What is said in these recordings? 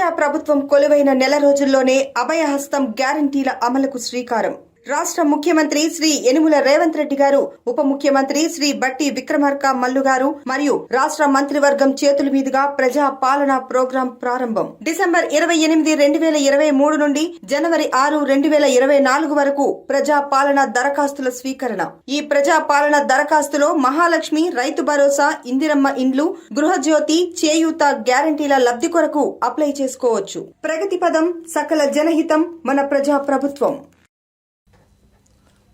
ప్రజా ప్రభుత్వం కొలువైన నెల రోజుల్లోనే అభయహస్తం గ్యారంటీల అమలుకు శ్రీకారం. రాష్ట్ర ముఖ్యమంత్రి శ్రీ యనుమల రేవంత్ రెడ్డి గారు, ఉప ముఖ్యమంత్రి శ్రీ బట్టి విక్రమార్క మల్లు గారు మరియు రాష్ట్ర మంత్రివర్గం చేతుల మీదుగా ప్రజా పాలన ప్రోగ్రాం ప్రారంభం. డిసెంబర్ 28, 2023 నుండి జనవరి 6, 2024 వరకు ప్రజా పాలన దరఖాస్తుల స్వీకరణ. ఈ ప్రజా పాలన దరఖాస్తులో మహాలక్ష్మి, రైతు భరోసా, ఇందిరమ్మ ఇండ్లు, గృహజ్యోతి, చేయూత గ్యారంటీల లబ్ధి కొరకు అప్లై చేసుకోవచ్చు. ప్రగతి పదం, సకల జనహితం, మన ప్రజా ప్రభుత్వం.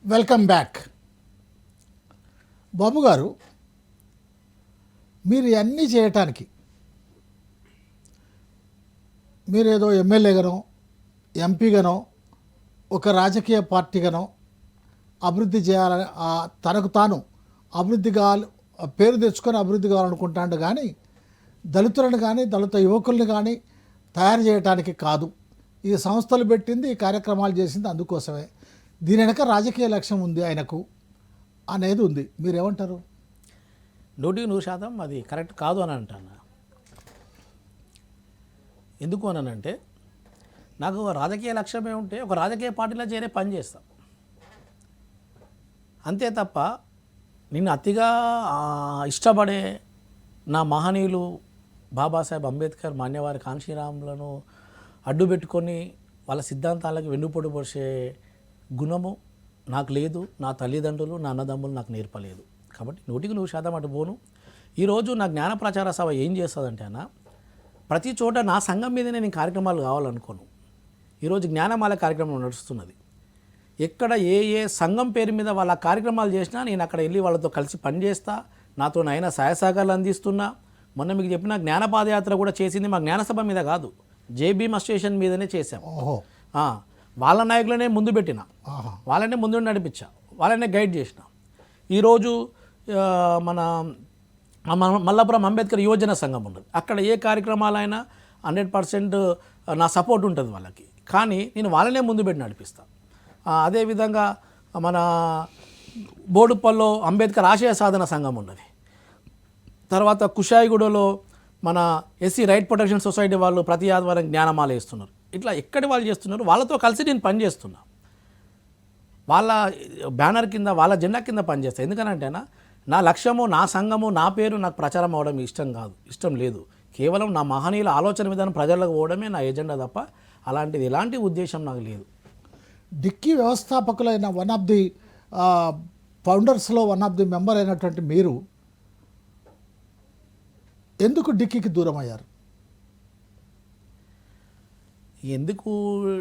Welcome back. బాబు గారు, మీరు ఇవన్నీ చేయటానికి మీరేదో ఎమ్మెల్యేగానో ఎంపీగానో ఒక రాజకీయ పార్టీగానో అభివృద్ధి చేయాలని తనకు తాను అభివృద్ధి కావాలి, పేరు తెచ్చుకొని అభివృద్ధి కావాలనుకుంటాడు. కానీ దళితులను కానీ దళిత యువకుల్ని కానీ తయారు చేయటానికి కాదు. ఈ సంస్థలు పెట్టింది, ఈ కార్యక్రమాలు చేసింది అందుకోసమే. దీని వెనక రాజకీయ లక్ష్యం ఉంది ఆయనకు అనేది ఉంది. మీరేమంటారు? 100% అది కరెక్ట్ కాదు అని అంటాను. ఎందుకు అనంటే, నాకు రాజకీయ లక్ష్యమే ఉంటే ఒక రాజకీయ పార్టీలో చేరే పని చేస్తాం అంతే తప్ప, నిన్ను అతిగా ఇష్టపడే నా మహనీయులు బాబాసాహెబ్ అంబేద్కర్, మాన్యవారి కాంశీరాములను అడ్డు పెట్టుకొని వాళ్ళ సిద్ధాంతాలకు వెన్నుపోటు పొడిచే గుణము నాకు లేదు. నా తల్లిదండ్రులు, నా అన్నదమ్ములు నాకు నేర్పలేదు. కాబట్టి 100% అటు పోను. ఈరోజు నా జ్ఞాన ప్రచార సభ ఏం చేస్తుందంటే అన్న, ప్రతి చోట నా సంఘం మీదనే నేను కార్యక్రమాలు కావాలనుకోను. ఈరోజు జ్ఞానమాల కార్యక్రమం నడుస్తున్నది. ఎక్కడ ఏ సంఘం పేరు మీద వాళ్ళ కార్యక్రమాలు చేసినా నేను అక్కడ వెళ్ళి వాళ్ళతో కలిసి పనిచేస్తా. నాతో నాయన సహాయ సహకారాలు అందిస్తున్నా. మొన్న మీకు చెప్పిన జ్ఞాన పాదయాత్ర కూడా చేసింది మా జ్ఞానసభ మీద కాదు, జేబీఎం స్టేషన్ మీదనే చేశాం. వాళ్ళ నాయకులనే ముందు పెట్టిన, వాళ్ళనే ముందు నడిపించా, వాళ్ళనే గైడ్ చేసిన. ఈరోజు మన మల్లాపురం అంబేద్కర్ యువజన సంఘం ఉన్నది. అక్కడ ఏ కార్యక్రమాలైనా 100% నా సపోర్ట్ ఉంటుంది వాళ్ళకి. కానీ నేను వాళ్ళనే ముందు పెట్టి నడిపిస్తాను. అదేవిధంగా మన బోడుప్పల్లో అంబేద్కర్ ఆశయ సాధన సంఘం ఉన్నది. తర్వాత కుషాయిగూడలో మన ఎస్సీ రైట్ ప్రొటెక్షన్ సొసైటీ వాళ్ళు ప్రతి ఆదివారం జ్ఞానమాల వేస్తున్నారు. ఇట్లా ఎక్కడి వాళ్ళు చేస్తున్నారు, వాళ్ళతో కలిసి నేను పనిచేస్తున్నా. వాళ్ళ బ్యానర్ కింద, వాళ్ళ జెండా కింద పనిచేస్తాను. ఎందుకనంటేనా, నా లక్ష్యము, నా సంఘము, నా పేరు నాకు ప్రచారం అవ్వడం ఇష్టం లేదు. కేవలం నా మహనీయుల ఆలోచన విధానం ప్రజలకు పోవడమే నా ఎజెండా తప్ప అలాంటిది ఎలాంటి ఉద్దేశం నాకు లేదు. డిక్కీ వ్యవస్థాపకులైన వన్ ఆఫ్ ది ఫౌండర్స్లో వన్ ఆఫ్ ది మెంబర్ అయినటువంటి మీరు ఎందుకు డిక్కీకి దూరం అయ్యారు? ఎందుకు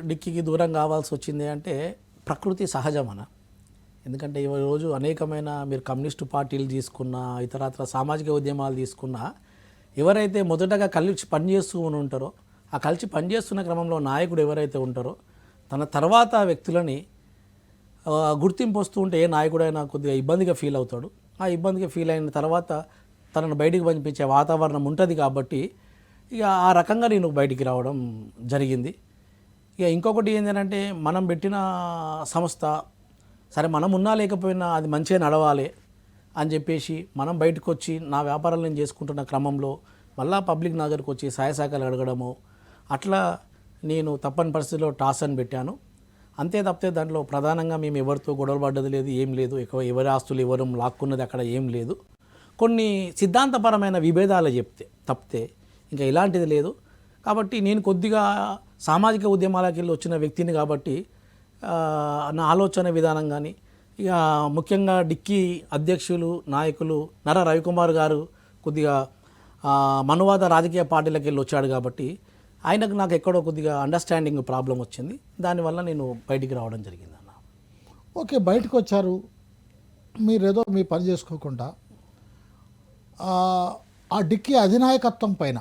డిక్కీకి దూరం కావాల్సి వచ్చింది అంటే, ప్రకృతి సహజమన. ఎందుకంటే ఈరోజు అనేకమైన మీరు కమ్యూనిస్టు పార్టీలు తీసుకున్నా, ఇతరత్ర సామాజిక ఉద్యమాలు తీసుకున్నా, ఎవరైతే మొదటగా కలిసి పనిచేస్తూ ఉంటారో, ఆ కలిసి పనిచేస్తున్న క్రమంలో నాయకుడు ఎవరైతే ఉంటారో, తన తర్వాత వ్యక్తులని గుర్తింపు వస్తూ ఉంటే ఏ నాయకుడైనా కొద్దిగా ఇబ్బందిగా ఫీల్ అవుతాడు. ఆ ఇబ్బందిగా ఫీల్ అయిన తర్వాత తనను బయటికి పంపించే వాతావరణం ఉంటుంది. కాబట్టి ఇక ఆ రకంగా నేను బయటికి రావడం జరిగింది. ఇక ఇంకొకటి ఏంటంటే, మనం పెట్టిన సంస్థ సరే, మనం ఉన్నా లేకపోయినా అది మంచిగా నడవాలి అని చెప్పేసి మనం బయటకు వచ్చి నా వ్యాపారాలు నేను చేసుకుంటున్న క్రమంలో మళ్ళా పబ్లిక్ నా దగ్గరకు వచ్చి సహాయ సహకారాలు అడగడము, అట్లా నేను తప్పని పరిస్థితిలో టాస్ అని పెట్టాను. అంతే తప్పితే దాంట్లో ప్రధానంగా మేము ఎవరితో గొడవ పడ్డది లేదు, ఏం లేదు. ఎవరి ఆస్తులు ఎవరు లాక్కున్నది అక్కడ ఏం లేదు. కొన్ని సిద్ధాంతపరమైన విభేదాలు తప్పితే ఇంకా ఇలాంటిది లేదు. కాబట్టి నేను కొద్దిగా సామాజిక ఉద్యమాలకు వెళ్ళి వచ్చిన వ్యక్తిని కాబట్టి నా ఆలోచన విధానం కానీ, ఇక ముఖ్యంగా డిక్కీ అధ్యక్షులు, నాయకులు నర రవికుమార్ గారు కొద్దిగా మనువాద రాజకీయ పార్టీలకు వెళ్ళి వచ్చాడు కాబట్టి ఆయనకు నాకు ఎక్కడో కొద్దిగా అండర్స్టాండింగ్ ప్రాబ్లం వచ్చింది. దానివల్ల నేను బయటికి రావడం జరిగింది అన్న. ఓకే, బయటకు వచ్చారు. మీరేదో మీ పని చేసుకోకుండా ఆ డిక్కీ అధినాయకత్వం పైన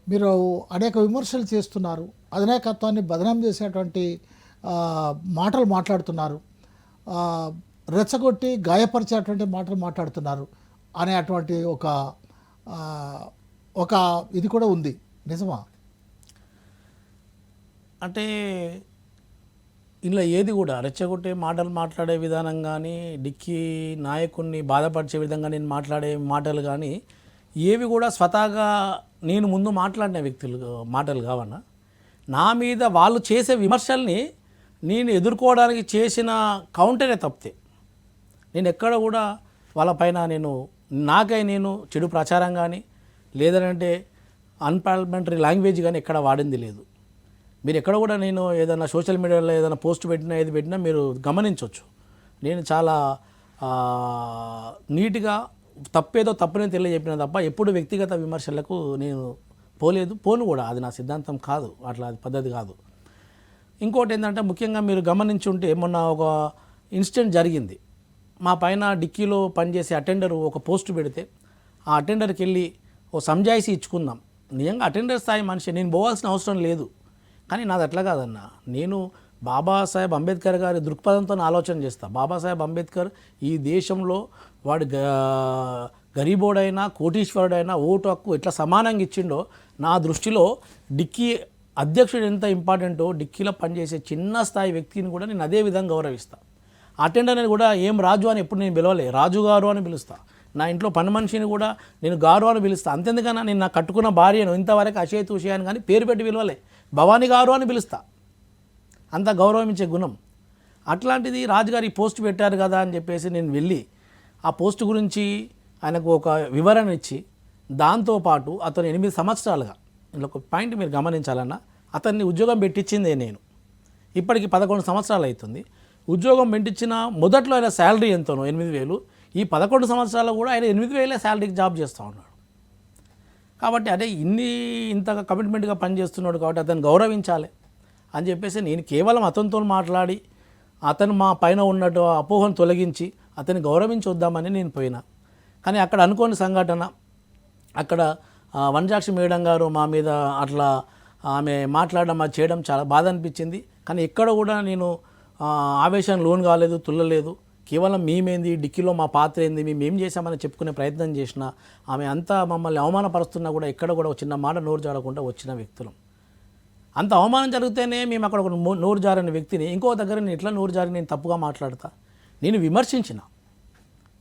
మీరు అనేక విమర్శలు చేస్తున్నారు. అధినాయకత్వాన్ని బదనాం చేసేటువంటి మాటలు మాట్లాడుతున్నారు, రెచ్చగొట్టి గాయపరిచేటువంటి మాటలు మాట్లాడుతున్నారు అనేటువంటి ఒక ఇది కూడా ఉంది. నిజమా? అంటే ఇలా ఏది కూడా రెచ్చగొట్టే మాటలు మాట్లాడే విధానం కానీ, డిక్కీ నాయకుడిని బాధపరిచే విధంగా నేను మాట్లాడే మాటలు కానీ ఏవి కూడా స్వతహాగా నేను ముందు మాట్లాడిన వ్యక్తులు మాటలు కావన్నా, నా మీద వాళ్ళు చేసే విమర్శల్ని నేను ఎదుర్కోవడానికి చేసిన కౌంటరే తప్పితే నేను ఎక్కడ కూడా వాళ్ళపైన నేను చెడు ప్రచారం కానీ లేదంటే అన్పార్లమెంటరీ లాంగ్వేజ్ కానీ ఎక్కడ వాడింది లేదు. మీరు ఎక్కడ కూడా నేను ఏదైనా సోషల్ మీడియాలో ఏదైనా పోస్ట్ పెట్టినా ఏది పెట్టినా మీరు గమనించవచ్చు. నేను చాలా నీట్గా తప్పేదో తప్పునే తెలియజెప్పిన తప్ప ఎప్పుడు వ్యక్తిగత విమర్శలకు నేను పోను కూడా. అది నా సిద్ధాంతం కాదు, అట్లా అది పద్ధతి కాదు. ఇంకోటి ఏంటంటే ముఖ్యంగా మీరు గమనించుంటే మొన్న ఒక ఇన్సిడెంట్ జరిగింది. మా పైన డిక్కీలో పనిచేసే అటెండర్ ఒక పోస్ట్ పెడితే ఆ అటెండర్కి వెళ్ళి ఓ సంజాయిషి ఇచ్చుకుందాం. నిజంగా అటెండర్ స్థాయి మనిషి, నేను పోవాల్సిన అవసరం లేదు. కానీ నాది అట్లా కాదన్న, నేను బాబాసాహెబ్ అంబేద్కర్ గారి దృక్పథంతో ఆలోచన చేస్తా. బాబాసాహెబ్ అంబేద్కర్ ఈ దేశంలో వాడు గరీబోడైనా కోటీశ్వరుడైనా ఓటు హక్కు ఎట్లా సమానంగా ఇచ్చిండో, నా దృష్టిలో డిక్కీ అధ్యక్షుడు ఎంత ఇంపార్టెంటో డిక్కీలో పనిచేసే చిన్న స్థాయి వ్యక్తిని కూడా నేను అదే విధంగా గౌరవిస్తాను. అటెండర్ అని కూడా ఏం రాజు అని ఎప్పుడు నేను పిలవలే, రాజు గారు అని పిలుస్తా. నా ఇంట్లో పని మనిషిని కూడా నేను గారు అని పిలుస్తా. అంతెందుకన్నా నేను నా కట్టుకున్న భార్యను ఇంతవరకు అచేతూషి అని కానీ పేరు పెట్టి పిలవలే, భవానీ గారు అని పిలుస్తా. అంత గౌరవించే గుణం. అట్లాంటిది రాజుగారు ఈ పోస్ట్ పెట్టారు కదా అని చెప్పేసి నేను వెళ్ళి ఆ పోస్ట్ గురించి ఆయనకు ఒక వివరణ ఇచ్చి, దాంతోపాటు అతను 8 సంవత్సరాలుగా, ఇందులో ఒక పాయింట్ మీరు గమనించాలన్నా, అతన్ని ఉద్యోగం పెట్టించిందే నేను. ఇప్పటికి 11 సంవత్సరాలు అవుతుంది. ఉద్యోగం పెట్టించిన మొదట్లో ఆయన శాలరీ ఎంతనో 8,000, ఈ 11 సంవత్సరాలు కూడా ఆయన 8,000 శాలరీకి జాబ్ చేస్తూ ఉన్నాడు. కాబట్టి అదే ఇంతగా కమిట్మెంట్గా పనిచేస్తున్నాడు కాబట్టి అతను గౌరవించాలి అని చెప్పేసి నేను కేవలం అతనితో మాట్లాడి అతను మా పైన ఉన్నట్టు అపోహను తొలగించి అతన్ని గౌరవించి వద్దామని నేను పోయినా. కానీ అక్కడ అనుకోని సంఘటన, అక్కడ వనజాక్షి మేడం గారు మా మీద అట్లా ఆమె మాట్లాడడం అది చేయడం చాలా బాధ అనిపించింది. కానీ ఎక్కడ కూడా నేను ఆవేశానికి లోన్ కాలేదు, తుల్లలేదు. కేవలం మేమేంది, డిక్కీలో మా పాత్ర ఏంది, మేము ఏం చేశామని చెప్పుకునే ప్రయత్నం చేసిన, ఆమె అంతా మమ్మల్ని అవమానపరుస్తున్నా కూడా ఎక్కడ కూడా ఒక చిన్న మాట నోరు జారకుండా వచ్చిన వ్యక్తులం. అంత అవమానం జరిగితేనే మేము అక్కడ ఒక నోరు జారిన వ్యక్తిని ఇంకో దగ్గర నేను ఎట్లా నోరు జారి నేను తప్పుగా మాట్లాడతా. నేను విమర్శించిన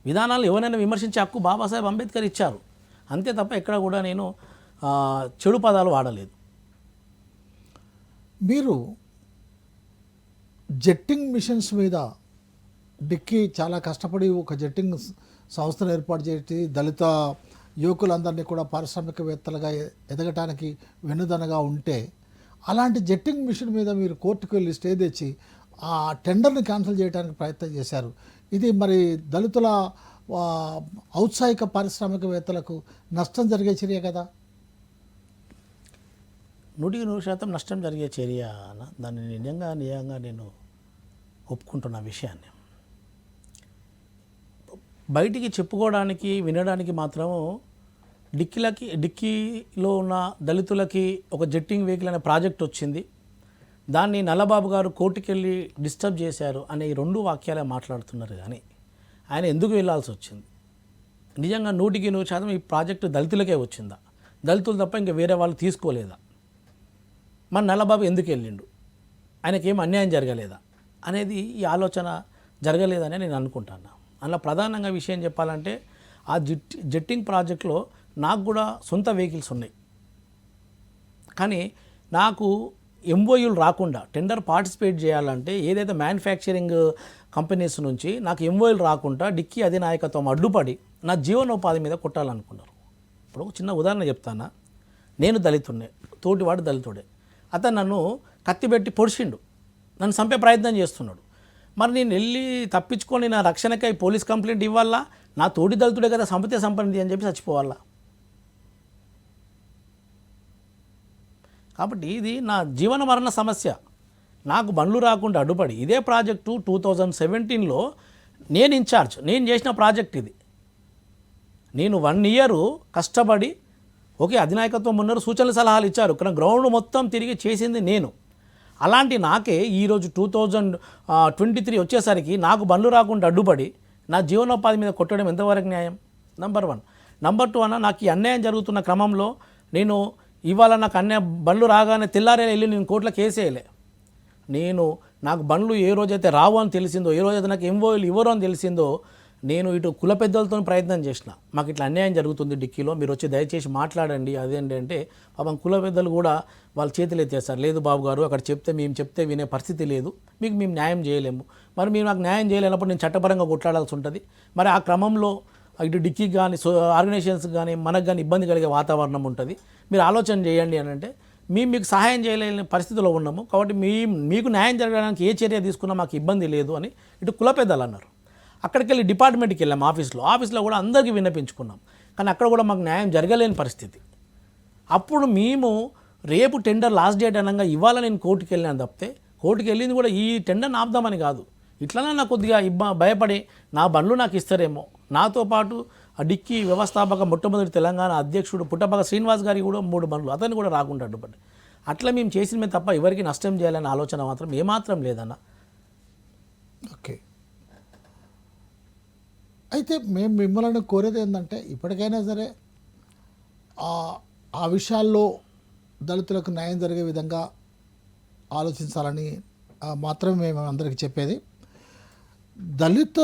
విధానాలు ఎవరైనా విమర్శించే హక్కు బాబాసాహెబ్ అంబేద్కర్ ఇచ్చారు, అంతే తప్ప ఎక్కడ కూడా నేను చెడు పదాలు వాడలేదు. మీరు జెట్టింగ్ మిషన్స్ మీద డిక్కీ చాలా కష్టపడి ఒక జెట్టింగ్ సంస్థను ఏర్పాటు చేసి దళిత యువకులందరినీ కూడా పారిశ్రామికవేత్తలుగా ఎదగటానికి వెన్నుదనగా ఉంటే, అలాంటి జెట్టింగ్ మిషన్ మీద మీరు కోర్టుకు వెళ్ళి స్టే తెచ్చి ఆ టెండర్ని క్యాన్సిల్ చేయడానికి ప్రయత్నం చేశారు. ఇది మరి దళితుల ఔత్సాహిక పారిశ్రామికవేత్తలకు నష్టం జరిగే చర్య కదా? 100% నష్టం జరిగే చర్య. దాన్ని నిజంగా నేను ఒప్పుకుంటున్న విషయాన్ని. బయటికి చెప్పుకోవడానికి వినడానికి మాత్రం డిక్కీలో ఉన్న దళితులకి ఒక జెట్టింగ్ వెహికల్ అనే ప్రాజెక్ట్ వచ్చింది, దాన్ని నల్లబాబు గారు కోర్టుకి వెళ్ళి డిస్టర్బ్ చేశారు అనే ఈ 2 వాక్యాలే మాట్లాడుతున్నారు. కానీ ఆయన ఎందుకు వెళ్ళాల్సి వచ్చింది? నిజంగా 100% ఈ ప్రాజెక్టు దళితులకే వచ్చిందా? దళితులు తప్ప ఇంకా వేరే వాళ్ళు తీసుకోలేదా? మన నల్లబాబు ఎందుకు వెళ్ళిండు? ఆయనకేం అన్యాయం జరగలేదా అనేది ఈ ఆలోచన జరగలేదని నేను అనుకుంటాను. అలా ప్రధానంగా విషయం చెప్పాలంటే ఆ జెట్టింగ్ ప్రాజెక్ట్లో నాకు కూడా సొంత వెహికల్స్ ఉన్నాయి. కానీ నాకు ఎంఓయూలు రాకుండా టెండర్ పార్టిసిపేట్ చేయాలంటే ఏదైతే మ్యానుఫ్యాక్చరింగ్ కంపెనీస్ నుంచి నాకు ఎంఓయూలు రాకుండా డిక్కీ అధినాయకత్వం అడ్డుపడి నా జీవనోపాధి మీద కొట్టాలనుకున్నారు. ఇప్పుడు ఒక చిన్న ఉదాహరణ చెప్తానా. నేను దళితుడినే, తోటివాడు దళితుడే. అతను నన్ను కత్తిపెట్టి పొడిచిండు, నన్ను చంపే ప్రయత్నం చేస్తున్నాడు. మరి నేను వెళ్ళి తప్పించుకొని నా రక్షణకై పోలీస్ కంప్లైంట్ ఇవ్వాలా? నా తోటి దళితుడే కదా, సంపతే సంపన్నిది అని చెప్పి చచ్చిపోవాలా? కాబట్టి ఇది నా జీవన మరణ సమస్య. నాకు బండ్లు రాకుండా అడ్డుపడి ఇదే ప్రాజెక్టు 2017లో నేను ఇన్ఛార్జ్, నేను చేసిన ప్రాజెక్ట్ ఇది. నేను 1 year కష్టపడి ఓకే అధినాయకత్వం ఉన్నారు, సూచనలు సలహాలు ఇచ్చారు, కానీ గ్రౌండ్ మొత్తం తిరిగి చేసింది నేను. అలాంటి నాకే ఈరోజు 2023 వచ్చేసరికి నాకు బండ్లు రాకుండా అడ్డుపడి నా జీవనోపాధి మీద కొట్టడం ఎంతవరకు న్యాయం? నంబర్ 1. నంబర్ 2 అన్న, నాకు ఈ అన్యాయం జరుగుతున్న క్రమంలో నేను ఇవాళ నాకు బండ్లు రాగానే తెల్లారే వెళ్ళి నేను కోర్టులో కేసు వేయలే. నాకు బండ్లు ఏ రోజైతే రావు అని తెలిసిందో, ఏ రోజైతే నాకు ఎంఓఎల్ ఇవ్వరు అని తెలిసిందో, నేను ఇటు కుల పెద్దలతో ప్రయత్నం చేసిన, మాకు ఇట్లా అన్యాయం జరుగుతుంది డిక్కీలో, మీరు వచ్చి దయచేసి మాట్లాడండి అదేంటి అంటే పాపం కుల పెద్దలు కూడా వాళ్ళ చేతులు ఎత్తేస్తారు, లేదు బాబు గారు అక్కడ మేము చెప్తే వినే పరిస్థితి లేదు, మీకు మేము న్యాయం చేయలేము, మరి మీరు నాకు న్యాయం చేయలేనప్పుడు నేను చట్టపరంగా కొట్లాడాల్సి ఉంటుంది. మరి ఆ క్రమంలో ఇటు డిక్కీకి కానీ ఆర్గనైజేషన్స్ కానీ మనకు కానీ ఇబ్బంది కలిగే వాతావరణం ఉంటుంది, మీరు ఆలోచన చేయండి అని అంటే మీకు సహాయం చేయలేని పరిస్థితిలో ఉన్నాము, కాబట్టి మీకు న్యాయం జరగడానికి ఏ చర్య తీసుకున్నా మాకు ఇబ్బంది లేదు అని ఇటు కుల పెద్దలు అన్నారు. అక్కడికి వెళ్ళి డిపార్ట్మెంట్కి వెళ్ళాం, ఆఫీస్లో కూడా అందరికీ విన్నపించుకున్నాం, కానీ అక్కడ కూడా మాకు న్యాయం జరగలేని పరిస్థితి. అప్పుడు మేము రేపు టెండర్ లాస్ట్ డేట్ అనగా ఇవాళ నేను కోర్టుకి వెళ్ళాను తప్పితే, కోర్టుకి వెళ్ళింది కూడా ఈ టెండర్ని ఆపుదామని కాదు, ఇట్లనే నాకు కొద్దిగా భయపడి నా బండ్లు నాకు ఇస్తారేమో, నాతో పాటు ఆ డిక్కీ వ్యవస్థాపక మొట్టమొదటి తెలంగాణ అధ్యక్షుడు పుట్టపక శ్రీనివాస్ గారికి కూడా 3 బండ్లు, అతను కూడా రాకుండా అడ్డుపడ్డాయి. అట్లా మేము చేసినమే తప్ప ఎవరికి నష్టం చేయాలనే ఆలోచన మాత్రం ఏమాత్రం లేదన్న. ఓకే, అయితే మేము మిమ్మల్ని కోరేది ఏంటంటే ఇప్పటికైనా సరే ఆ విషయాల్లో దళితులకు న్యాయం జరిగే విధంగా ఆలోచించాలని మాత్రమే మేము అందరికీ చెప్పేది. దళిత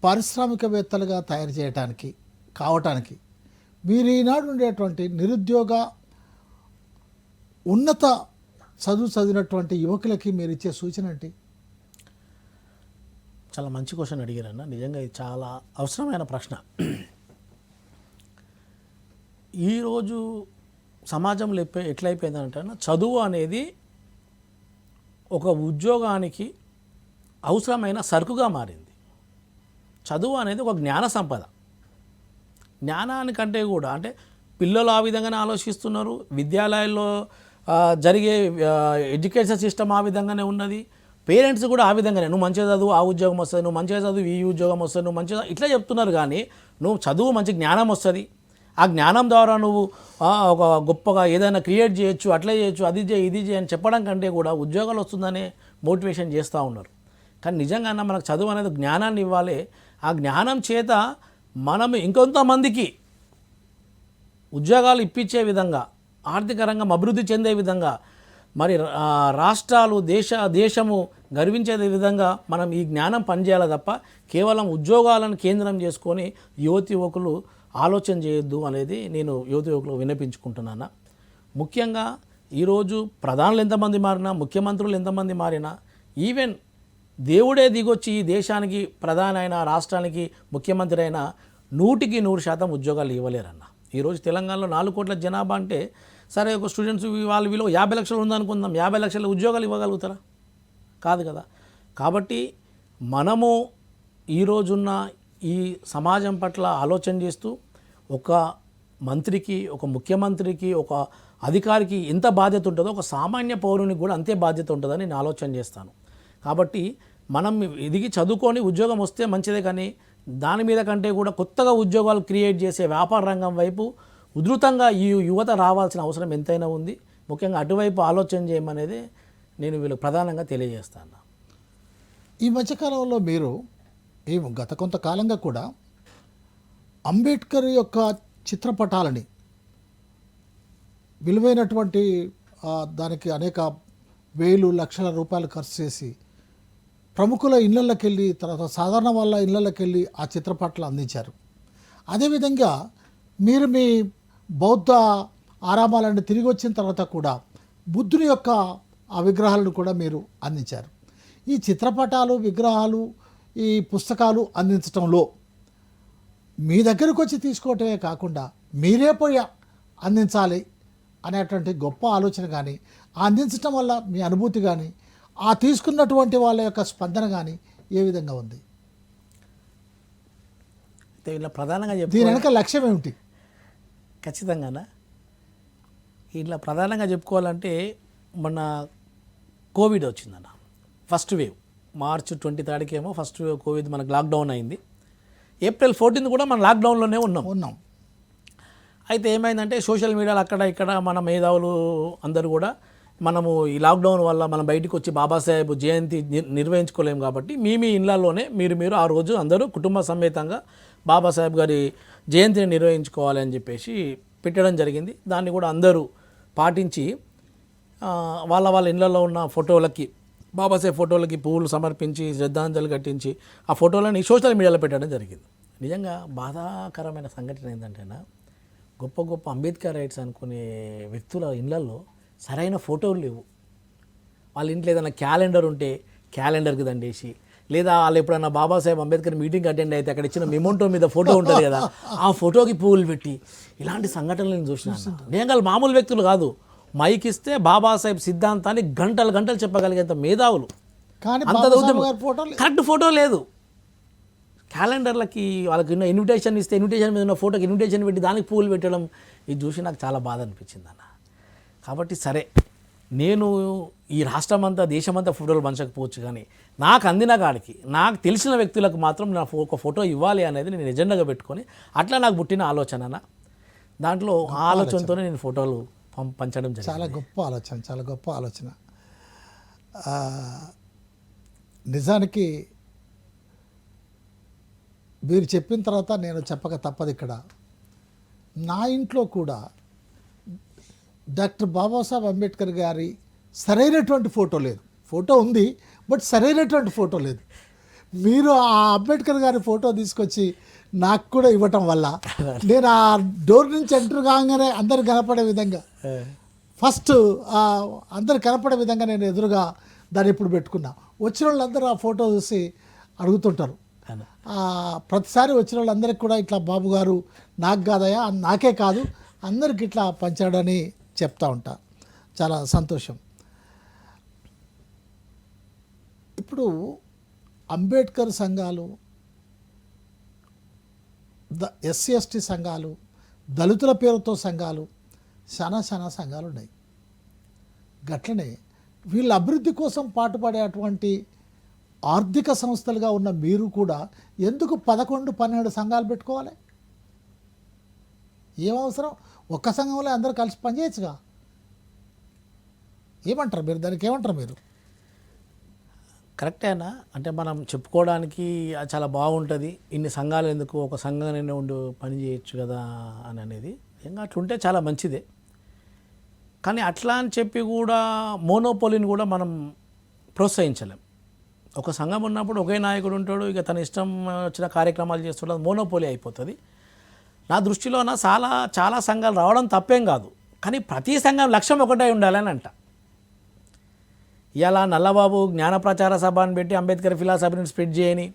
పారిశ్రామికవేత్తలుగా తయారు చేయడానికి కావటానికి మీరు ఈనాడు ఉండేటువంటి నిరుద్యోగ ఉన్నత చదివినటువంటి యువకులకి మీరు ఇచ్చే సూచన ఏంటి? చాలా మంచి క్వశ్చన్ అడిగారన్న, నిజంగా ఇది చాలా అవసరమైన ప్రశ్న. ఈరోజు సమాజంలో ఎట్లయిపోయిందంటే చదువు అనేది ఒక ఉద్యోగానికి అవసరమైన సరుకుగా మారింది. చదువు అనేది ఒక జ్ఞాన సంపద. జ్ఞానానికంటే కూడా అంటే పిల్లలు ఆ విధంగానే ఆలోచిస్తున్నారు, విద్యాలయాల్లో జరిగే ఎడ్యుకేషన్ సిస్టమ్ ఆ విధంగానే ఉన్నది, పేరెంట్స్ కూడా ఆ విధంగానే నువ్వు మంచిగా చదువు ఆ ఉద్యోగం వస్తుంది, నువ్వు మంచిగా చదువు ఈ ఉద్యోగం వస్తుంది, నువ్వు మంచిగా ఇట్లా చెప్తున్నారు. కానీ నువ్వు చదువు మంచి జ్ఞానం వస్తుంది, ఆ జ్ఞానం ద్వారా నువ్వు ఒక గొప్పగా ఏదైనా క్రియేట్ చేయొచ్చు, అట్లా చేయొచ్చు, అది చేయి ఇది చేయి అని చెప్పడం కంటే కూడా ఉద్యోగాలు వస్తుందనే మోటివేషన్ చేస్తూ ఉన్నారు. కానీ నిజంగా మనకు చదువు అనేది జ్ఞానాన్ని ఇవ్వాలి, ఆ జ్ఞానం చేత మనం ఇంకొంతమందికి ఉద్యోగాలు ఇప్పించే విధంగా, ఆర్థిక రంగం అభివృద్ధి చెందే విధంగా, మరి రాష్ట్రాలు దేశము గర్వించే విధంగా మనం ఈ జ్ఞానం పనిచేయాలి తప్ప కేవలం ఉద్యోగాలను కేంద్రం చేసుకొని యువకులు ఆలోచన చేయొద్దు అనేది నేను యువకులు విన్నపించుకుంటున్నాను. ముఖ్యంగా ఈరోజు ప్రధానులు ఎంతమంది మారినా, ముఖ్యమంత్రులు ఎంతమంది మారినా, ఈవెన్ దేవుడే దిగొచ్చి ఈ దేశానికి ప్రధాని అయినా, రాష్ట్రానికి ముఖ్యమంత్రి అయినా 100% ఉద్యోగాలు ఇవ్వలేరన్న. ఈరోజు తెలంగాణలో 4 కోట్ల జనాభా అంటే సరే ఒక స్టూడెంట్స్ వాళ్ళు వీళ్ళు 50 లక్షలు ఉందనుకుందాం, 50 లక్షల ఉద్యోగాలు ఇవ్వగలుగుతారా? కాదు కదా. కాబట్టి మనము ఈరోజున్న ఈ సమాజం పట్ల ఆలోచన చేస్తూ ఒక మంత్రికి, ఒక ముఖ్యమంత్రికి, ఒక అధికారికి ఎంత బాధ్యత ఉంటుందో ఒక సామాన్య పౌరునికి కూడా అంతే బాధ్యత ఉంటుందని నేను ఆలోచన చేస్తాను. కాబట్టి మనం ఎదిగి చదువుకొని ఉద్యోగం వస్తే మంచిదే, కానీ దాని మీద కంటే కూడా కొత్తగా ఉద్యోగాలు క్రియేట్ చేసే వ్యాపార రంగం వైపు ఉధృతంగా ఈ యువత రావాల్సిన అవసరం ఎంతైనా ఉంది. ముఖ్యంగా అటువైపు ఆలోచన చేయమనేది నేను వీళ్ళు ప్రధానంగా తెలియజేస్తాను. ఈ మధ్యకాలంలో మీరు గత కొంతకాలంగా కూడా అంబేద్కర్ యొక్క చిత్రపటాలని విలువైనటువంటి దానికి అనేక వేలు లక్షల రూపాయలు ఖర్చు చేసి ప్రముఖుల ఇళ్లలోకి వెళ్ళి, తర్వాత సాధారణ వాళ్ళ ఇళ్లలోకి వెళ్ళి ఆ చిత్రపటాలు అందించారు. అదేవిధంగా మీరు మీ బౌద్ధ ఆరామాలను తిరిగి వచ్చిన తర్వాత కూడా బుద్ధుని యొక్క ఆ విగ్రహాలను కూడా మీరు అందించారు. ఈ చిత్రపటాలు, విగ్రహాలు, ఈ పుస్తకాలు అందించడంలో మీ దగ్గరకు వచ్చి తీసుకోవటమే కాకుండా మీరే పోయి అందించాలి అనేటువంటి గొప్ప ఆలోచన కానీ, అందించడం వల్ల మీ అనుభూతి కానీ, ఆ తీసుకున్నటువంటి వాళ్ళ యొక్క స్పందన కానీ ఏ విధంగా ఉంది? ఇలా ప్రధానంగా దీని వెనక లక్ష్యం ఏమిటి? ఖచ్చితంగానా ఇట్లా ప్రధానంగా చెప్పుకోవాలంటే మన కోవిడ్ వచ్చిందన్న, ఫస్ట్ వేవ్ మార్చ్ 23 ఏమో ఫస్ట్ వేవ్ కోవిడ్ మనకు లాక్డౌన్ అయింది. ఏప్రిల్ 14 కూడా మనం లాక్డౌన్లోనే ఉన్నాం. అయితే ఏమైందంటే సోషల్ మీడియాలో అక్కడ ఇక్కడ మన మేధావులు అందరూ కూడా మనము ఈ లాక్డౌన్ వల్ల మనం బయటకు వచ్చి బాబాసాహెబ్ జయంతి నిర్వహించుకోలేము కాబట్టి మీ ఇళ్లలోనే మీరు ఆ రోజు అందరూ కుటుంబ సమేతంగా బాబాసాహెబ్ గారి జయంతిని నిర్వహించుకోవాలి అని చెప్పేసి పెట్టడం జరిగింది. దాన్ని కూడా అందరూ పాటించి వాళ్ళ ఇళ్లలో ఉన్న ఫోటోలకి బాబాసాహెబ్ ఫోటోలకి పువ్వులు సమర్పించి శ్రద్ధాంజలి కట్టించి ఆ ఫోటోలని సోషల్ మీడియాలో పెట్టడం జరిగింది. నిజంగా బాధాకరమైన సంఘటన ఏంటంటేనా, గొప్ప గొప్ప అంబేద్కర్ రైట్స్ అనుకునే వ్యక్తుల ఇళ్లలో సరైన ఫోటోలు లేవు. వాళ్ళ ఇంట్లో ఏదైనా క్యాలెండర్ ఉంటే క్యాలెండర్కి దండేసి, లేదా వాళ్ళు ఎప్పుడన్నా బాబాసాహెబ్ అంబేద్కర్ మీటింగ్ అటెండ్ అయితే అక్కడ ఇచ్చిన మెమోంటో మీద ఫోటో ఉంటుంది కదా, ఆ ఫోటోకి పువ్వులు పెట్టి ఇలాంటి సంఘటనలు నేను చూసినాను. నిజంగా మామూలు వ్యక్తులు కాదు, మైక్ ఇస్తే బాబాసాహెబ్ సిద్ధాంతాన్ని గంటలు గంటలు చెప్పగలిగేంత మేధావులు. కానీ అంత బాబాసాహెబ్ గారి ఫోటో కరెక్ట్ ఫోటో లేదు. క్యాలెండర్లకి వాళ్ళకి ఇన్విటేషన్ ఇస్తే ఇన్విటేషన్ మీద ఉన్న ఫోటోకి ఇన్విటేషన్ పెట్టి దానికి పువ్వులు పెట్టడం, ఇది చూసి నాకు చాలా బాధ అనిపించింది అన్న. కాబట్టి సరే, నేను ఈ రాష్ట్రం అంతా దేశమంతా ఫోటోలు పంచకపోవచ్చు, కానీ నాకు అందిన కాడికి నాకు తెలిసిన వ్యక్తులకు మాత్రం నా ఒక ఫోటో ఇవ్వాలి అనేది నేను ఎజెండాగా పెట్టుకొని అట్లా నాకు పుట్టిన ఆలోచన. దాంట్లో ఆ ఆలోచనతోనే నేను ఫోటోలు పంచడం జరిగింది. చాలా గొప్ప ఆలోచన, చాలా గొప్ప ఆలోచన. నిజానికి మీరు చెప్పిన తర్వాత నేను చెప్పక తప్పదు. ఇక్కడ నా ఇంట్లో కూడా డాక్టర్ బాబాసాహెబ్ అంబేద్కర్ గారి సరైనటువంటి ఫోటో లేదు. ఫోటో ఉంది, బట్ సరైనటువంటి ఫోటో లేదు. మీరు ఆ అంబేద్కర్ గారి ఫోటో తీసుకొచ్చి నాకు కూడా ఇవ్వటం వల్ల నేను ఆ డోర్ నుంచి ఎంటర్ కాగానే అందరు కనపడే విధంగా, ఫస్ట్ అందరు కనపడే విధంగా నేను ఎదురుగా దాన్ని ఇప్పుడు పెట్టుకున్నా. వచ్చిన వాళ్ళందరూ ఆ ఫోటో చూసి అడుగుతుంటారు. ప్రతిసారి వచ్చిన వాళ్ళందరికీ కూడా ఇట్లా బాబు గారు నాకు కాదయా, నాకే కాదు అందరికి ఇట్లా పంచాడని చెప్తా ఉంటా. చాలా సంతోషం. ఇప్పుడు అంబేద్కర్ సంఘాలు, ఎస్సీ ఎస్టీ సంఘాలు, దళితుల పేరుతో సంఘాలు, చాలా సంఘాలు ఉన్నాయి. గట్లనే వీళ్ళ అభివృద్ధి కోసం పాటుపడేటువంటి ఆర్థిక సంస్థలుగా ఉన్న మీరు కూడా ఎందుకు 11-12 సంఘాలు పెట్టుకోవాలి? ఏమవసరం? ఒక్క సంఘంలో అందరూ కలిసి పనిచేయచ్చుగా. ఏమంటారు మీరు దానికి? ఏమంటారు మీరు? కరెక్టేనా అంటే మనం చెప్పుకోవడానికి చాలా బాగుంటుంది, ఇన్ని సంఘాలు ఎందుకు, ఒక సంఘాన్ని ఉండి పని చేయొచ్చు కదా అని అనేది. ఇంకా అట్లుంటే చాలా మంచిదే. కానీ అట్లా అని చెప్పి కూడా మోనోపోలీని కూడా మనం ప్రోత్సహించలేం. ఒక సంఘం ఉన్నప్పుడు ఒకే నాయకుడు ఉంటాడు, ఇక తన ఇష్టం వచ్చిన కార్యక్రమాలు చేస్తుంటే మోనోపోలీ అయిపోతుంది. నా దృష్టిలోన చాలా సంఘాలు రావడం తప్పేం కాదు, కానీ ప్రతి సంఘం లక్ష్యం ఒకటే ఉండాలని అంట. ఇలా నల్లబాబు జ్ఞాన ప్రచార సభ అని పెట్టి అంబేద్కర్ ఫిలాసఫీని స్ప్రెడ్ చేయని,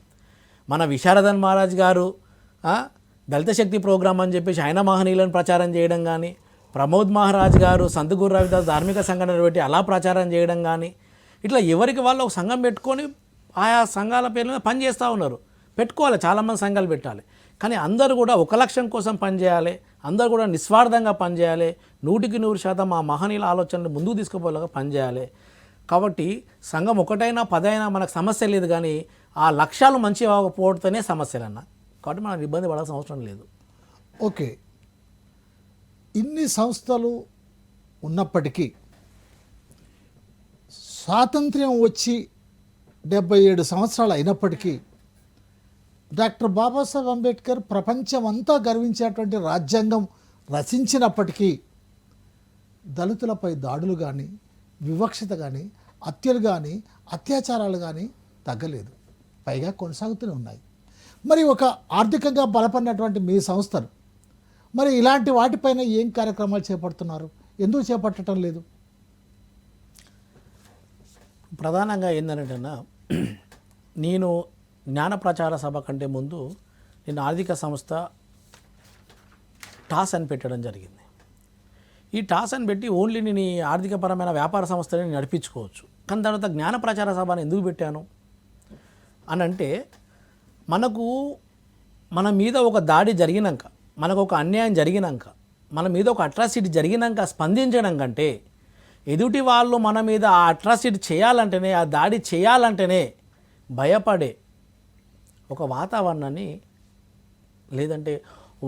మన విశారదన్ మహారాజ్ గారు దళిత శక్తి ప్రోగ్రాం అని చెప్పేసి ఆయన మహనీయులను ప్రచారం చేయడం కానీ, ప్రమోద్ మహారాజ్ గారు సంత్ గురు రవిదాస్ ధార్మిక సంఘటనలు పెట్టి అలా ప్రచారం చేయడం కానీ, ఇట్లా ఎవరికి వాళ్ళు ఒక సంఘం పెట్టుకొని ఆయా సంఘాల పేర్ల మీద పనిచేస్తూ ఉన్నారు. పెట్టుకోవాలి, చాలామంది సంఘాలు పెట్టాలి, కానీ అందరూ కూడా ఒక లక్ష్యం కోసం పనిచేయాలి, అందరూ కూడా నిస్వార్థంగా పనిచేయాలి, 100% ఆ మహనీయుల ఆలోచనలు ముందుకు తీసుకుపోయేలాగా పనిచేయాలి. కాబట్టి సంఘం ఒకటైనా 10 అయినా మనకు సమస్య లేదు, కానీ ఆ లక్ష్యాలు మంచి అవ్వకపోతేనే సమస్యలు అన్న. కాబట్టి మనం ఇబ్బంది పడాల్సిన అవసరం లేదు. ఓకే, ఇన్ని సంస్థలు ఉన్నప్పటికీ స్వాతంత్ర్యం వచ్చి 77 సంవత్సరాలు అయినప్పటికీ డాక్టర్ బాబాసాహెబ్ అంబేద్కర్ ప్రపంచం అంతా గర్వించేటువంటి రాజ్యాంగం రచించినప్పటికీ దళితులపై దాడులు కానీ, వివక్షత కానీ, హత్యలు కానీ, అత్యాచారాలు కానీ తగ్గలేదు, పైగా కొనసాగుతూనే ఉన్నాయి. మరి ఒక ఆర్థికంగా బలపడినటువంటి మీ సంస్థలు మరి ఇలాంటి వాటిపైన ఏం కార్యక్రమాలు చేపడుతున్నారు? ఎందుకు చేపట్టడం లేదు? ప్రధానంగా ఏంటంటే నేను జ్ఞాన ప్రచార సభ కంటే ముందు నేను ఆర్థిక సంస్థ టాస్ అని పెట్టడం జరిగింది. ఈ టాస్ అని పెట్టి ఓన్లీ నేను ఈ ఆర్థికపరమైన వ్యాపార సంస్థని నడిపించుకోవచ్చు. కానీ తర్వాత జ్ఞాన ప్రచార సభను ఎందుకు పెట్టాను అని అంటే, మన మీద ఒక దాడి జరిగినాక, మనకు ఒక అన్యాయం జరిగినాక, మన మీద ఒక అట్రాసిటీ జరిగినాక స్పందించడం కంటే, ఎదుటి వాళ్ళు మన మీద ఆ అట్రాసిటీ చేయాలంటేనే, ఆ దాడి చేయాలంటేనే భయపడే ఒక వాతావరణాన్ని, లేదంటే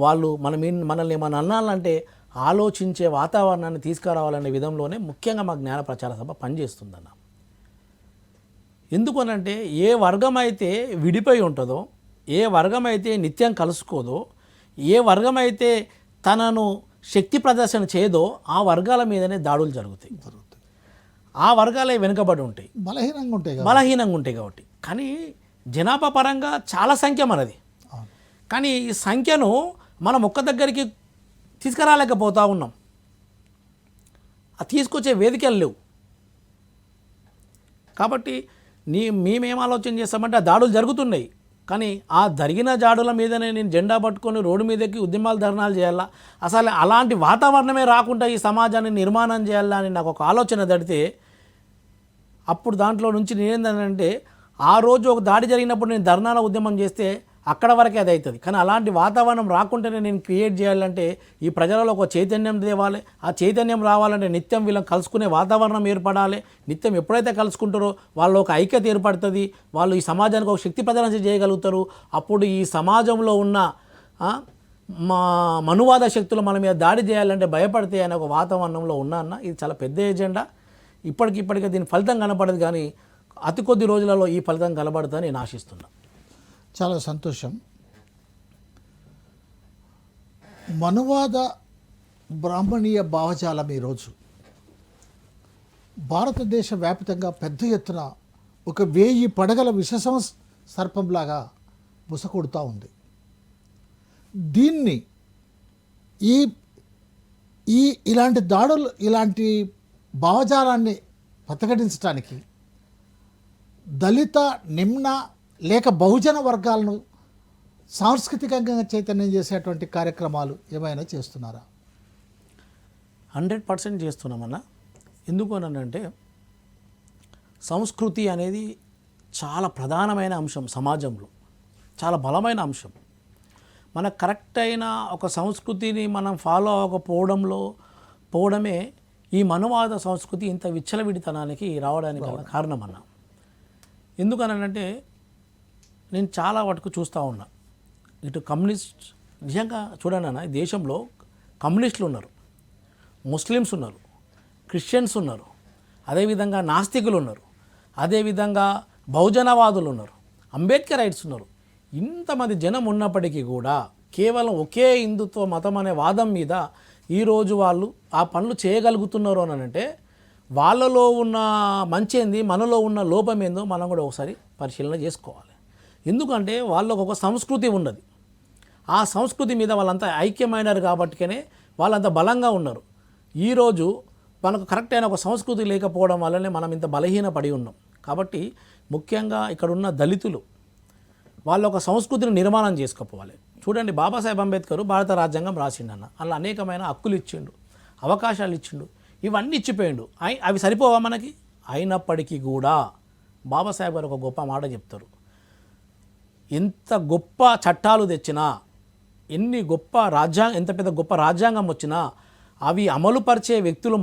వాళ్ళు మనల్ని ఏమన్నా అనాలంటే ఆలోచించే వాతావరణాన్ని తీసుకురావాలనే విధంలోనే ముఖ్యంగా మా జ్ఞాన ప్రచార సభ పనిచేస్తుందన్న. ఎందుకనంటే ఏ వర్గం అయితే విడిపోయి ఉంటుందో, ఏ వర్గం అయితే నిత్యం కలుసుకోదో, ఏ వర్గం అయితే తనను శక్తి ప్రదర్శన చేయదో ఆ వర్గాల మీదనే దాడులు జరుగుతాయి. ఆ వర్గాలే వెనుకబడి ఉంటాయి, బలహీనంగా ఉంటాయి కదా. బలహీనంగా ఉంటాయి కాబట్టి. కానీ జనాభా పరంగా చాలా సంఖ్య మనది. అవును. కానీ ఈ సంఖ్యను మనం ఒక్క దగ్గరికి తీసుకురాలేకపోతా ఉన్నాం. ఆ తీసుకొచ్చే వేదికలు లేవు. కాబట్టి మేమేం ఆలోచన చేస్తామంటే ఆ దాడులు జరుగుతున్నాయి, కానీ ఆ జరిగిన దాడుల మీదనే నేను జెండా పట్టుకొని రోడ్డు మీదకి ఉద్యమాలు ధర్నాలు చేయాలా, అసలు అలాంటి వాతావరణమే రాకుండా ఈ సమాజాన్ని నిర్మాణం చేయాలా అని నాకు ఒక ఆలోచన తడితే, అప్పుడు దాంట్లో నుంచి నేనేంటంటే ఆ రోజు ఒక దాడి జరిగినప్పుడు నేను ధర్నాల ఉద్యమం చేస్తే అక్కడ వరకే అది అవుతుంది. కానీ అలాంటి వాతావరణం రాకుండానే నేను క్రియేట్ చేయాలంటే ఈ ప్రజలలో ఒక చైతన్యం తేవాలి. ఆ చైతన్యం రావాలంటే నిత్యం వీళ్ళని కలుసుకునే వాతావరణం ఏర్పడాలి. నిత్యం ఎప్పుడైతే కలుసుకుంటారో వాళ్ళు ఒక ఐక్యత ఏర్పడుతుంది, వాళ్ళు ఈ సమాజానికి ఒక శక్తి ప్రదర్శన చేయగలుగుతారు. అప్పుడు ఈ సమాజంలో ఉన్న మా మనువాద శక్తులు మన మీద దాడి చేయాలంటే భయపడితే అనే ఒక వాతావరణంలో ఉన్నా. ఇది చాలా పెద్ద ఎజెండా. ఇప్పటికే దీని ఫలితం కనపడదు, కానీ అతి కొద్ది రోజులలో ఈ ఫలితం కనబడుతుందని నేను ఆశిస్తున్నాను. చాలా సంతోషం. మనువాద బ్రాహ్మణీయ భావజాలం ఈరోజు భారతదేశ వ్యాప్తంగా పెద్ద ఎత్తున ఒక 1000 పడగల విషసం సర్పంలాగా బుసకొడుతూ ఉంది. దీన్ని ఇలాంటి దాడులు, ఇలాంటి భావజాలాన్ని ప్రతిఘటించడానికి దళిత, నిమ్న లేక బహుజన వర్గాలను సాంస్కృతికంగా చైతన్యం చేసేటువంటి కార్యక్రమాలు ఏమైనా చేస్తున్నారా? 100% చేస్తున్నామన్నా. ఎందుకు అనంటే సంస్కృతి అనేది చాలా ప్రధానమైన అంశం, సమాజంలో చాలా బలమైన అంశం. మనకు కరెక్ట్ అయిన ఒక సంస్కృతిని మనం ఫాలో అవ్వకపోవడమే ఈ మనువాద సంస్కృతి ఇంత విచ్చలవిడితనానికి రావడానికి కారణం అన్న. ఎందుకనంటే నేను చాలా వాటికి చూస్తూ ఉన్నా. ఇటు కమ్యూనిస్ట్, నిజంగా చూడండి అన్న, ఈ దేశంలో కమ్యూనిస్టులు ఉన్నారు, ముస్లిమ్స్ ఉన్నారు, క్రిస్టియన్స్ ఉన్నారు, అదేవిధంగా నాస్తికులు ఉన్నారు, అదేవిధంగా బహుజనవాదులు ఉన్నారు, అంబేద్కర్ రైట్స్ ఉన్నారు. ఇంతమంది జనం ఉన్నప్పటికీ కూడా కేవలం ఒకే హిందుత్వ మతం అనే వాదం మీద ఈరోజు వాళ్ళు ఆ పనులు చేయగలుగుతున్నారు అని అంటే వాళ్ళలో ఉన్న మంచి ఏంది, మనలో ఉన్న లోపం ఏందో మనం కూడా ఒకసారి పరిశీలన చేసుకోవాలి. ఎందుకంటే వాళ్ళకు ఒక సంస్కృతి ఉన్నది. ఆ సంస్కృతి మీద వాళ్ళంతా ఐక్యమైనారు కాబట్టికనే వాళ్ళంత బలంగా ఉన్నారు. ఈరోజు మనకు కరెక్ట్ అయిన ఒక సంస్కృతి లేకపోవడం వల్లనే మనం ఇంత బలహీనపడి ఉన్నాం. కాబట్టి ముఖ్యంగా ఇక్కడున్న దళితులు వాళ్ళు ఒక సంస్కృతిని నిర్మాణం చేసుకోవాలి. చూడండి, బాబాసాహెబ్ అంబేద్కర్ భారత రాజ్యాంగం రాసిండన్న, అలా అనేకమైన హక్కులు ఇచ్చిండు, అవకాశాలు ఇచ్చిండు, ఇవన్నీ ఇచ్చిపోయిండు. అవి సరిపోవా మనకి? అయినప్పటికీ కూడా బాబాసాహెబ్ గారు ఒక గొప్ప మాట చెప్తారు. ఎంత గొప్ప చట్టాలు తెచ్చినా, ఎంత పెద్ద గొప్ప రాజ్యాంగం వచ్చినా అవి అమలుపరిచే వ్యక్తులు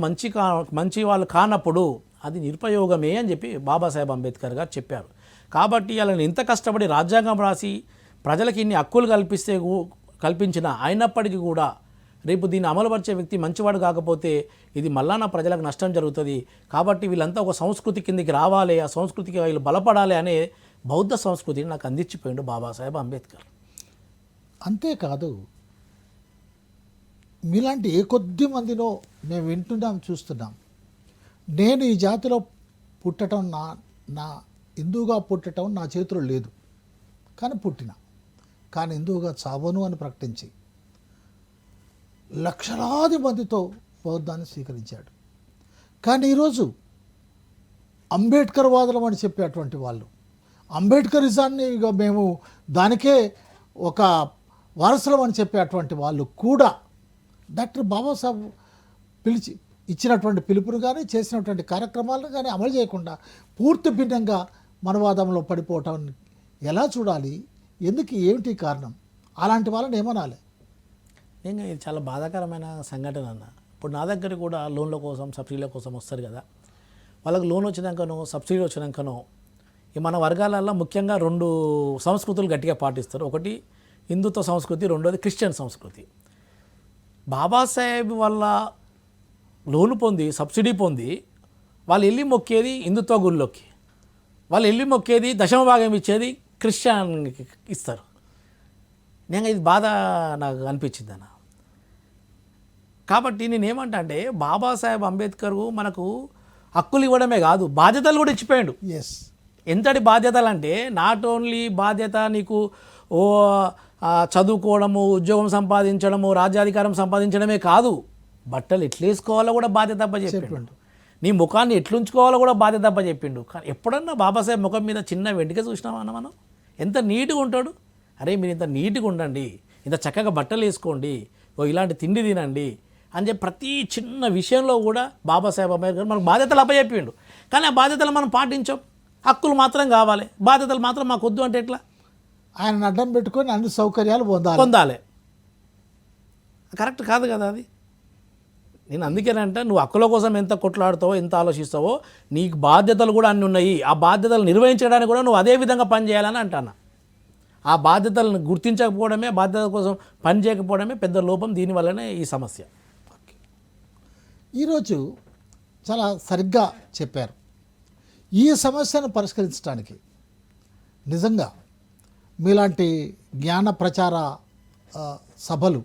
మంచి వాళ్ళు కానప్పుడు అది నిరుపయోగమే అని చెప్పి బాబాసాహెబ్ అంబేద్కర్ గారు చెప్పారు. కాబట్టి అలా ఎంత కష్టపడి రాజ్యాంగం రాసి ప్రజలకు ఇన్ని హక్కులు కల్పించినా అయినప్పటికీ కూడా రేపు దీన్ని అమలుపరిచే వ్యక్తి మంచివాడు కాకపోతే ఇది మళ్ళా నా ప్రజలకు నష్టం జరుగుతుంది. కాబట్టి వీళ్ళంతా ఒక సంస్కృతి కిందికి రావాలి, ఆ సంస్కృతికి వీళ్ళు బలపడాలి అనే బౌద్ధ సంస్కృతిని నాకు అందించిపోయిండు బాబాసాహెబ్ అంబేద్కర్. అంతేకాదు, మీలాంటి ఏ కొద్ది మందినో మేము వింటున్నాం, చూస్తున్నాం. నేను ఈ జాతిలో పుట్టడం, నా హిందువుగా పుట్టడం నా చేతిలో లేదు, కానీ కానీ హిందువుగా చావను అని ప్రకటించి లక్షలాది మందితో బౌద్ధాన్ని స్వీకరించాడు. కానీ ఈరోజు అంబేద్కర్ వాదులం అని చెప్పేటువంటి వాళ్ళు, అంబేద్కరిజాన్ని ఇక మేము దానికే ఒక వారసులం అని చెప్పేటువంటి వాళ్ళు కూడా డాక్టర్ బాబాసాహెబ్ ఇచ్చినటువంటి పిలుపును కానీ చేసినటువంటి కార్యక్రమాలను కానీ అమలు చేయకుండా పూర్తి భిన్నంగా మనవాదంలో పడిపోవటం ఎలా చూడాలి? ఎందుకు, ఏమిటి కారణం? అలాంటి వాళ్ళని ఏమనాలి? ఇంకా ఇది చాలా బాధాకరమైన సంఘటన అన్న. ఇప్పుడు నా దగ్గర కూడా లోన్ల కోసం, సబ్సిడీల కోసం వస్తారు కదా. వాళ్ళకి లోన్ వచ్చినాకనో సబ్సిడీ వచ్చినాకనో మన వర్గాలలో ముఖ్యంగా 2 సంస్కృతులు గట్టిగా పాటిస్తారు. ఒకటి హిందుత్వ సంస్కృతి, రెండోది క్రిస్టియన్ సంస్కృతి. బాబాసాహెబ్ వల్ల లోను పొంది, సబ్సిడీ పొంది వాళ్ళు వెళ్ళి మొక్కేది హిందుత్వ గుళ్ళోకి, వాళ్ళు వెళ్ళి మొక్కేది దశమ భాగం ఇచ్చేది క్రిస్టియన్కి ఇస్తారు. నేను ఇది బాధ నాకు అనిపించింది అన్న. కాబట్టి నేనేమంటా అంటే బాబాసాహెబ్ అంబేద్కర్ మనకు హక్కులు ఇవ్వడమే కాదు బాధ్యతలు కూడా ఇచ్చిపోయాడు. ఎస్. ఎంతటి బాధ్యతలు అంటే నాట్ ఓన్లీ బాధ్యత నీకు ఓ చదువుకోవడము, ఉద్యోగం సంపాదించడము, రాజ్యాధికారం సంపాదించడమే కాదు, బట్టలు ఎట్లేసుకోవాలో కూడా బాధ్యత అప్పచెప్పిండు. నీ ముఖాన్ని ఎట్లుంచుకోవాలో కూడా బాధ్యత అప్పచెప్పిండు. కానీ ఎప్పుడన్నా బాబాసాహెబ్ ముఖం మీద చిన్న వెంట్రుక చూసినామా అన్న మనం? ఎంత నీట్గా ఉంటాడు. అరే మీరు ఇంత నీట్గా ఉండండి, ఇంత చక్కగా బట్టలు వేసుకోండి, ఓ ఇలాంటి తిండి తినండి అని చెప్పి ప్రతి చిన్న విషయంలో కూడా బాబాసాహెబ్ అంబేద్కర్ మనకు బాధ్యతలు అప్పచెప్పిండు. కానీ ఆ బాధ్యతలు మనం పాటించాం. హక్కులు మాత్రం కావాలి, బాధ్యతలు మాత్రం మాకు వద్దు అంటే ఎట్లా? ఆయన అడ్డం పెట్టుకొని అన్ని సౌకర్యాలు పొందాలి. కరెక్ట్ కాదు కదా అది. నేను అందుకేనంటే నువ్వు హక్కుల కోసం ఎంత కొట్లాడుతావో, ఎంత ఆలోచిస్తావో, నీకు బాధ్యతలు కూడా అన్నీ ఉన్నాయి. ఆ బాధ్యతలు నిర్వహించడానికి కూడా నువ్వు అదే విధంగా పనిచేయాలని అంటాను. ఆ బాధ్యతలను గుర్తించకపోవడమే, బాధ్యత కోసం పని చేయకపోవడమే పెద్ద లోపం. దీనివల్లనే ఈ సమస్య. ఈరోజు చాలా సరిగ్గా చెప్పారు. ఈ సమస్యను పరిష్కరించడానికి నిజంగా మీలాంటి జ్ఞాన ప్రచార సభలు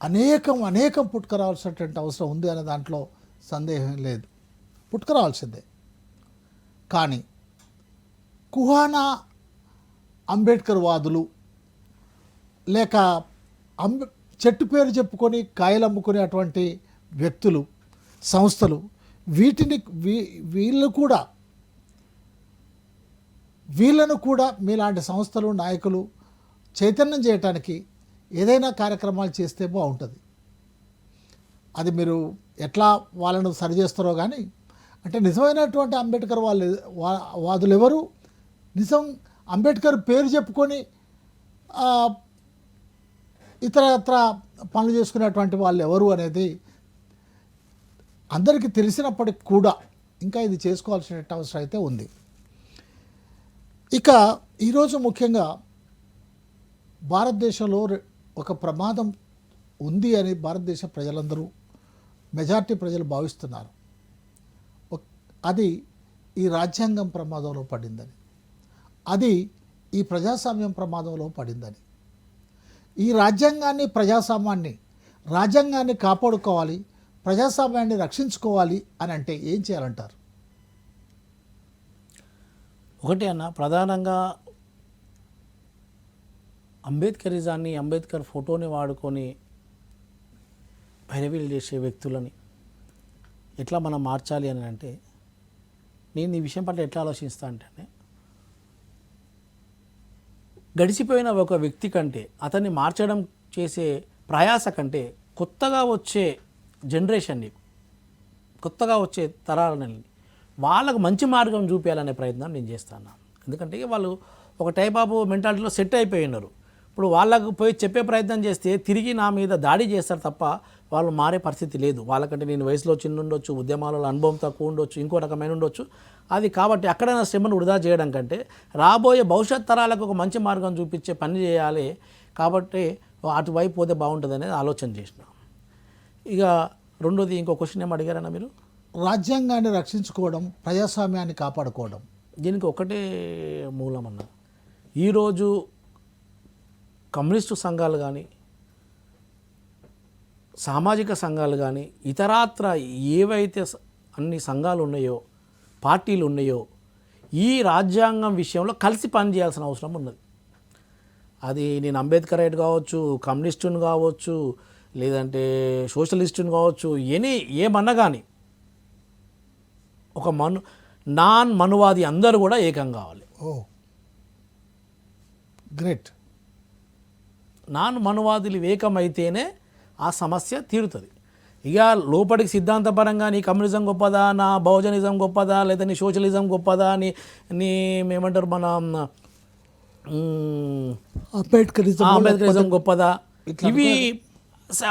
అనేకం పుట్టుకురావాల్సినటువంటి అవసరం ఉంది అనే దాంట్లో సందేహం లేదు, పుట్టుకురావాల్సిందే. కానీ కుహానా అంబేద్కర్ వాదులు లేక చెట్టు పేరు చెప్పుకొని కాయలు అమ్ముకునే అటువంటి వ్యక్తులు, సంస్థలు, వీళ్ళను కూడా మీలాంటి సంస్థలు, నాయకులు చైతన్యం చేయటానికి ఏదైనా కార్యక్రమాలు చేస్తే బాగుంటుంది. అది మీరు ఎట్లా వాళ్ళను సరిచేస్తారో కానీ, అంటే నిజమైనటువంటి అంబేద్కర్ వాదులు ఎవరు, నిజం అంబేద్కర్ పేరు చెప్పుకొని ఇతరత్ర పనులు చేసుకునేటువంటి వాళ్ళు ఎవరు అనేది అందరికీ తెలిసినప్పటికి కూడా ఇంకా ఇది చేసుకోవాల్సిన అవసరం అయితే ఉంది. ఇక ఈరోజు ముఖ్యంగా భారతదేశంలో ఒక ప్రమాదం ఉంది అని భారతదేశ ప్రజలందరూ, మెజారిటీ ప్రజలు భావిస్తున్నారు. అది ఈ రాజ్యాంగం ప్రమాదంలో పడిందని, అది ఈ ప్రజాస్వామ్యం ప్రమాదంలో పడిందని. ఈ రాజ్యాంగాన్ని కాపాడుకోవాలి, ప్రజాస్వామ్యాన్ని రక్షించుకోవాలి అని అంటే ఏం చేయాలంటారు? ఒకటి అన్న, ప్రధానంగా అంబేద్కరిజాన్ని, అంబేద్కర్ ఫోటోని వాడుకొని పైరవీలు చేసే వ్యక్తులని ఎట్లా మనం మార్చాలి అని అంటే, నేను ఈ విషయం పట్ల ఎట్లా ఆలోచిస్తా అంటే, గడిచిపోయిన ఒక వ్యక్తి కంటే, అతన్ని మార్చడం చేసే ప్రయాస కంటే, కొత్తగా వచ్చే జనరేషన్ని, కొత్తగా వచ్చే తరాలని వాళ్ళకు మంచి మార్గం చూపించాలనే ప్రయత్నం నేను చేస్తాను. ఎందుకంటే వాళ్ళు ఒక టైప్ ఆఫ్ మెంటాలిటీలో సెట్ అయిపోయి ఉన్నారు. ఇప్పుడు వాళ్ళకు పోయి చెప్పే ప్రయత్నం చేస్తే తిరిగి నా మీద దాడి చేస్తారు తప్ప వాళ్ళు మారే పరిస్థితి లేదు. వాళ్ళకంటే నేను వయసులో చిన్న ఉండొచ్చు, ఉద్యమాలలో అనుభవం తక్కువ ఉండొచ్చు, ఇంకో రకమైన ఉండొచ్చు. అది కాబట్టి అక్కడైనా శ్రమను వృధా చేయడం కంటే రాబోయే భవిష్యత్ తరాలకు ఒక మంచి మార్గం చూపించే పని చేయాలి. కాబట్టి అటువైపు పోతే బాగుంటుంది అనేది ఆలోచన చేసిన. ఇక రెండోది ఇంకో క్వశ్చన్ ఏం అడిగారన్నా మీరు? రాజ్యాంగాన్ని రక్షించుకోవడం, ప్రజాస్వామ్యాన్ని కాపాడుకోవడం, దీనికి ఒకటే మూలం అన్న. ఈరోజు కమ్యూనిస్టు సంఘాలు కానీ, సామాజిక సంఘాలు కానీ, ఇతరాత్ర ఏవైతే అన్ని సంఘాలు ఉన్నాయో, పార్టీలు ఉన్నాయో, ఈ రాజ్యాంగం విషయంలో కలిసి పనిచేయాల్సిన అవసరం ఉన్నది. అది నేను అంబేద్కరైట్ కావచ్చు, కమ్యూనిస్టుని కావచ్చు, లేదంటే సోషలిస్టుని కావచ్చు, ఏమన్నా కానీ ఒక నాన్ మనువాది అందరూ కూడా ఏకం కావాలి. గ్రేట్. నాన్ మనువాదులు ఏకమైతేనే ఆ సమస్య తీరుతుంది. ఇక లోపలికి సిద్ధాంతపరంగా నీ కమ్యూనిజం గొప్పదా, నా బహుజనిజం గొప్పదా, లేదా నీ సోషలిజం గొప్పదా, నీ ఏమంటారు మన అంబేద్కరిజం గొప్పదా, ఇవి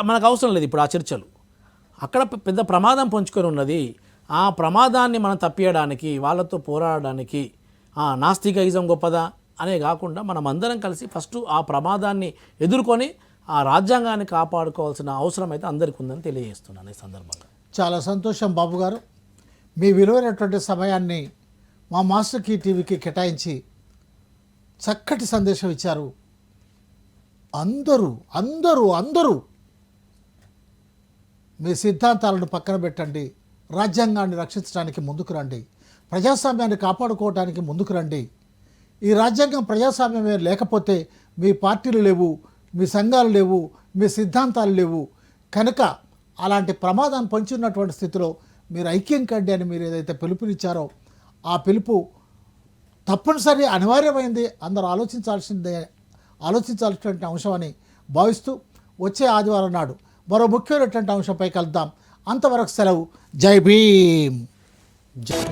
మనకు అవసరం లేదు ఇప్పుడు ఆ చర్చలు. అక్కడ పెద్ద ప్రమాదం పొంచుకొని ఉన్నది. ఆ ప్రమాదాన్ని మనం తప్పియడానికి, వాళ్ళతో పోరాడడానికి నాస్తికయిజం గొప్పదా అనే కాకుండా మనం అందరం కలిసి ఫస్ట్ ఆ ప్రమాదాన్ని ఎదుర్కొని ఆ రాజ్యాంగాన్ని కాపాడుకోవాల్సిన అవసరం అయితే అందరికీ ఉందని తెలియజేస్తున్నాను ఈ సందర్భంగా. చాలా సంతోషం బాబు గారు, మీ విలువైనటువంటి సమయాన్ని మా మాస్టర్ కీ టీవీకి కేటాయించి చక్కటి సందేశం ఇచ్చారు. అందరూ మీ సిద్ధాంతాలను పక్కన పెట్టండి, రాజ్యాంగాన్ని రక్షించడానికి ముందుకు రండి, ప్రజాస్వామ్యాన్ని కాపాడుకోవడానికి ముందుకు రండి. ఈ రాజ్యాంగం ప్రజాస్వామ్యమే లేకపోతే మీ పార్టీలు లేవు, మీ సంఘాలు లేవు, మీ సిద్ధాంతాలు లేవు. కనుక అలాంటి ప్రమాదాన్ని పొంచున్నటువంటి స్థితిలో మీరు ఐక్యం కండి అని మీరు ఏదైతే పిలుపునిచ్చారో ఆ పిలుపు తప్పనిసరి అనివార్యమైంది, అందరూ ఆలోచించాల్సినటువంటి అంశం అని భావిస్తూ వచ్చే ఆదివారం నాడు మరో ముఖ్యమైనటువంటి అంశంపై కలుద్దాం. అంతవరకు సెలవు. జై భీమ్. జై